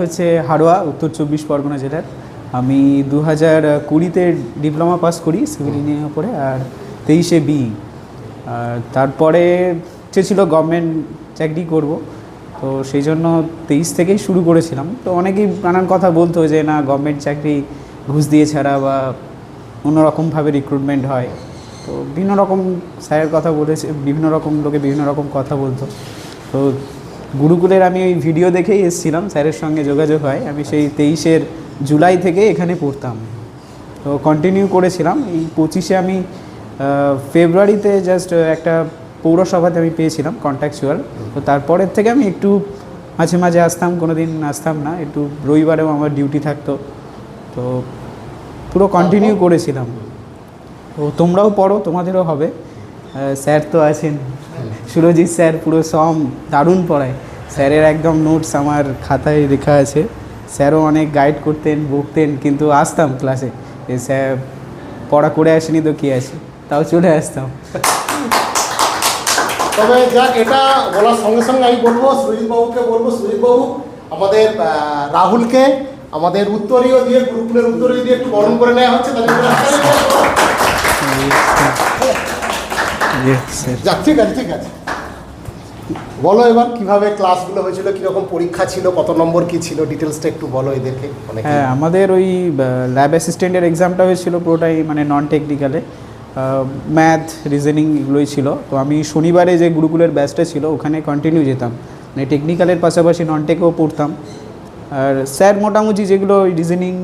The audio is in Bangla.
হচ্ছে হাড়োয়া, উত্তর 24 পরগনা জেলার। আমি 2020-তে ডিপ্লোমা পাস করি সিভিল ইঞ্জিনিয়ারিং পড়ে, আর 23-এ বিই। আর তারপরে ইচ্ছে ছিল গভর্নমেন্ট চাকরি করব, তো সেই জন্য 23 থেকেই শুরু করেছিলাম। তো অনেকেই নানান কথা বলতো যে না, গভর্নমেন্ট চাকরি ঘুষ দিয়ে ছাড়া বা অন্যরকমভাবে রিক্রুটমেন্ট হয়। তো বিভিন্ন রকম স্যারের কথা বলেছে, বিভিন্ন রকম লোকে বিভিন্ন রকম কথা বলতো। তো গুরুকুলের আমি ওই ভিডিও দেখেই এসেছিলাম, স্যারের সঙ্গে যোগাযোগ হয়। আমি সেই 23-এর জুলাই থেকে এখানে পড়তাম, তো কন্টিনিউ করেছিলাম। এই 25-এ আমি ফেব্রুয়ারিতে জাস্ট একটা পৌরসভাতে আমি পেয়েছিলাম কন্ট্রাকচুয়াল। তো তারপরের থেকে আমি একটু মাঝে মাঝে আসতাম, কোনো দিন আসতাম না, একটু রবিবারেও আমার ডিউটি থাকতো। তো পুরো কন্টিনিউ করেছিলাম। তো তোমরাও পড়ো, তোমাদেরও হবে। স্যার তো আছেন, সুরজিৎ স্যার পুরো দারুণ পড়ায়। স্যারের একদম নোটস আমার খাতায় লেখা আছে। স্যারও অনেক গাইড করতেন, বকতেন, কিন্তু আসতাম ক্লাসে। স্যার পড়া করে আসেনি তো কী আছে, তাও চলে আসতাম। তবে যাক, এটা বলার সঙ্গে সঙ্গে আমি বলবো সুজিতবাবুকে বলবো, সুজিতবাবু আমাদের রাহুলকে আমাদের উত্তরীয় দিয়ে, গ্রুপের উত্তরীয় দিয়ে একটু বরণ করে নেওয়া হচ্ছে। যাক, ঠিক আছে ঠিক আছে। বলো এবার কিভাবে ক্লাসগুলো হয়েছিল, কীরকম পরীক্ষা ছিল, কত নম্বর কী ছিল, ডিটেলসটা একটু বলো এদেরকে। হ্যাঁ, আমাদের ওই ল্যাব অ্যাসিস্ট্যান্টের এক্সামটা হয়েছিল পুরোটাই মানে নন টেকনিক্যালে, ম্যাথ, রিজনিং এগুলোই ছিল। তো আমি শনিবারে যে গুরুকুলের ব্যাচটা ছিল ওখানে কন্টিনিউ যেতাম, মানে টেকনিক্যালের পাশাপাশি নন টেকও পড়তাম। আর স্যার মোটামুটি যেগুলো রিজনিং